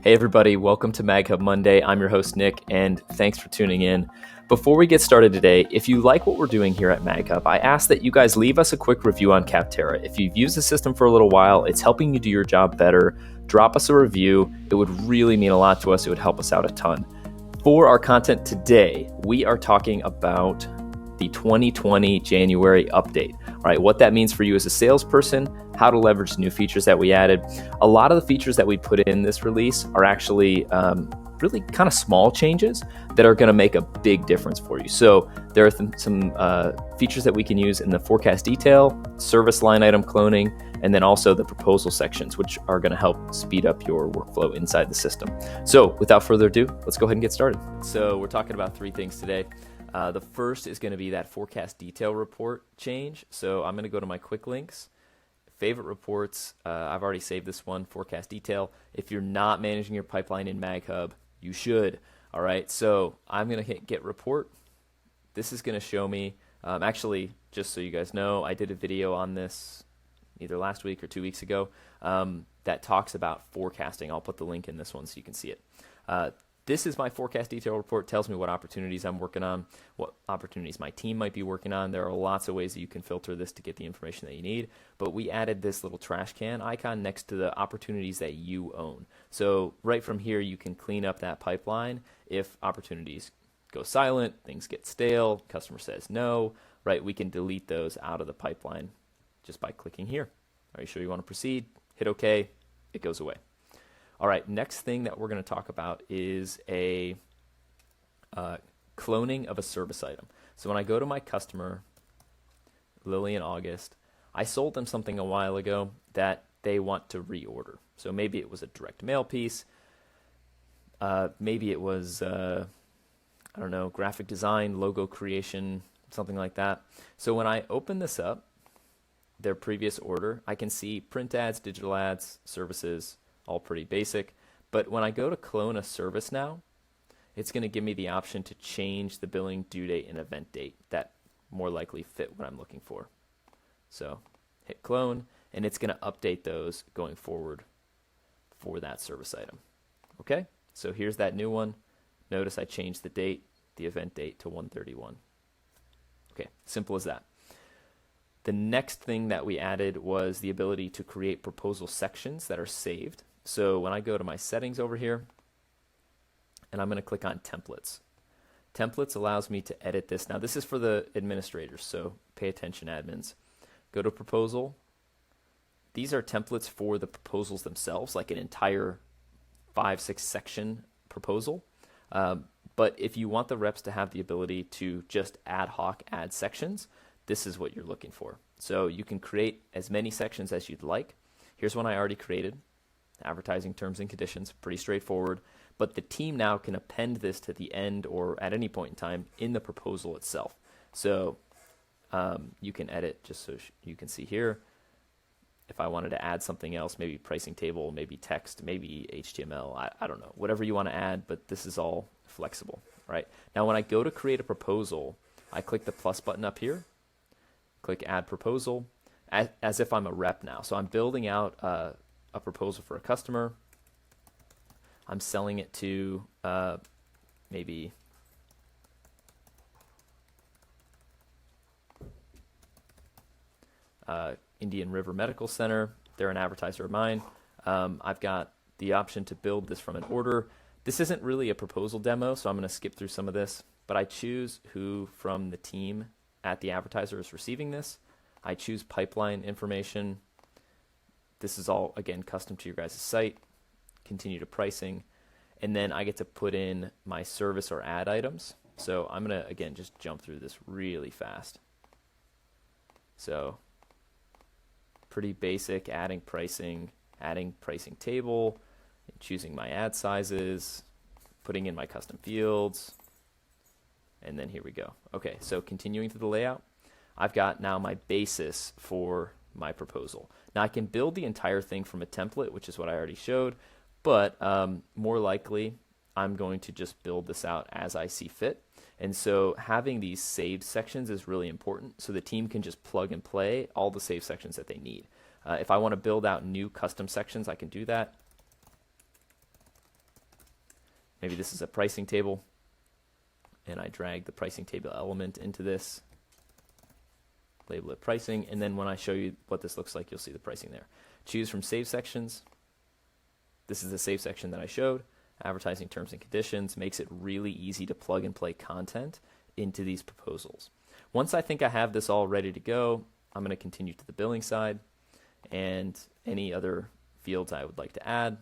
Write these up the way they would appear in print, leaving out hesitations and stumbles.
Hey everybody, welcome to MagHub Monday. I'm your host Nick, and thanks for tuning in. Before we get started today, if you like what we're doing here at MagHub, I ask that you guys leave us a quick review on Capterra. If you've used the system for a little while, it's helping you do your job better. Drop us a review. It would really mean a lot to us. It would help us out a ton. For our content today, we are talking about the 2020 January update. All right, what that means for you as a salesperson, how to leverage new features that we added. A lot of the features that we put in this release are actually really kind of small changes that are going to make a big difference for you. So there are some features that we can use in the forecast detail, service line item cloning, and then also the proposal sections, which are going to help speed up your workflow inside the system. So without further ado, let's go ahead and get started. So we're talking about three things today. The first is going to be that forecast detail report change. So I'm going to go to my quick links, favorite reports. I've already saved this one, forecast detail. If you're not managing your pipeline in MagHub, you should. All right, so I'm going to hit get report. This is going to show me, actually, just so you guys know, I did a video on this either last week or 2 weeks ago that talks about forecasting. I'll put the link in this one so you can see it. This is my forecast detail report. Tells me what opportunities I'm working on, what opportunities my team might be working on. There are lots of ways that you can filter this to get the information that you need, but we added this little trash can icon next to the opportunities that you own. So right from here, you can clean up that pipeline if opportunities go silent, things get stale, customer says no, right? We can delete those out of the pipeline just by clicking here. Are you sure you want to proceed? Hit OK. It goes away. All right, next thing that we're going to talk about is a cloning of a service item. So when I go to my customer, Lily in August, I sold them something a while ago that they want to reorder. So maybe it was a direct mail piece. Maybe it was, I don't know, graphic design, logo creation, something like that. So when I open this up, their previous order, I can see print ads, digital ads, services, all pretty basic. But when I go to clone a service now, it's going to give me the option to change the billing due date and event date that more likely fit what I'm looking for. So hit clone, and it's going to update those going forward for that service item. Okay, so here's that new one. Notice I changed the date, the event date to 1/31. Okay, simple as that. The next thing that we added was the ability to create proposal sections that are saved. So when I go to my settings over here, and I'm going to click on templates. Templates allows me to edit this. Now this is for the administrators, so pay attention admins. Go to proposal. These are templates for the proposals themselves, like an entire 5-6 section proposal. But if you want the reps to have the ability to just ad hoc add sections, this is what you're looking for. So you can create as many sections as you'd like. Here's one I already created. Advertising terms and conditions, pretty straightforward. But the team now can append this to the end or at any point in time in the proposal itself. So you can edit, just so you can see here. If I wanted to add something else, maybe pricing table, maybe text, maybe HTML, I don't know, whatever you want to add, but this is all flexible, right? Now when I go to create a proposal, I click the plus button up here, click add proposal, as if I'm a rep now. So I'm building out a proposal for a customer. I'm selling it to maybe Indian River Medical Center. They're an advertiser of mine. I've got the option to build this from an order. This isn't really a proposal demo, so I'm going to skip through some of this, but I choose who from the team at the advertiser is receiving this. I choose pipeline information. This is all, again, custom to your guys' site. Continue to pricing. And then I get to put in my service or ad items. So I'm going to, again, just jump through this really fast. So pretty basic, adding pricing table, choosing my ad sizes, putting in my custom fields, and then here we go. Okay, so continuing through the layout, I've got now my basis for my proposal. Now I can build the entire thing from a template, which is what I already showed, but more likely I'm going to just build this out as I see fit. And so having these saved sections is really important, so the team can just plug and play all the saved sections that they need. If I want to build out new custom sections, I can do that. Maybe this is a pricing table, and I drag the pricing table element into this, label it pricing, and then when I show you what this looks like, you'll see the pricing there. Choose from save sections. This is the save section that I showed. Advertising terms and conditions makes it really easy to plug and play content into these proposals. Once I think I have this all ready to go, I'm going to continue to the billing side, and any other fields I would like to add.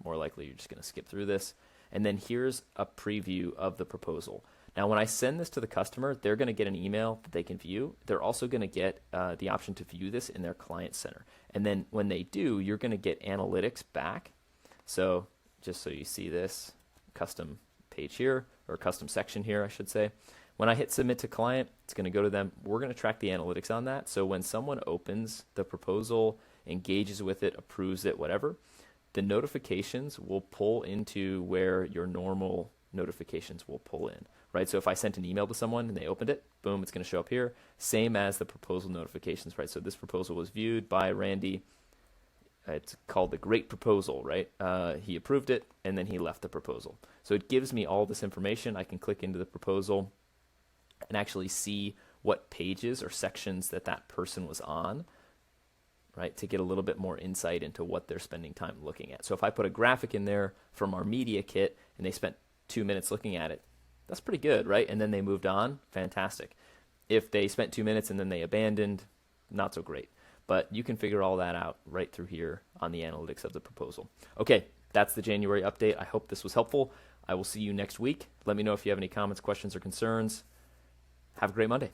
More likely you're just going to skip through this. And then here's a preview of the proposal. Now when I send this to the customer, they're going to get an email that they can view. They're also going to get the option to view this in their client center. And then when they do, you're going to get analytics back. So just so you see this custom page here, or custom section here, I should say. When I hit submit to client, it's going to go to them. We're going to track the analytics on that. So when someone opens the proposal, engages with it, approves it, whatever, the notifications will pull into where your normal notifications will pull in, right? So if I sent an email to someone and they opened it, boom, it's going to show up here. Same as the proposal notifications, right? So this proposal was viewed by Randy. It's called the Great Proposal, right? He approved it, and then he left the proposal. So it gives me all this information. I can click into the proposal and actually see what pages or sections that that person was on, right, to get a little bit more insight into what they're spending time looking at. So if I put a graphic in there from our media kit and they spent 2 minutes looking at it, that's pretty good, right? And then they moved on, fantastic. If they spent 2 minutes and then they abandoned, not so great. But you can figure all that out right through here on the analytics of the proposal. Okay, that's the January update. I hope this was helpful. I will see you next week. Let me know if you have any comments, questions, or concerns. Have a great Monday.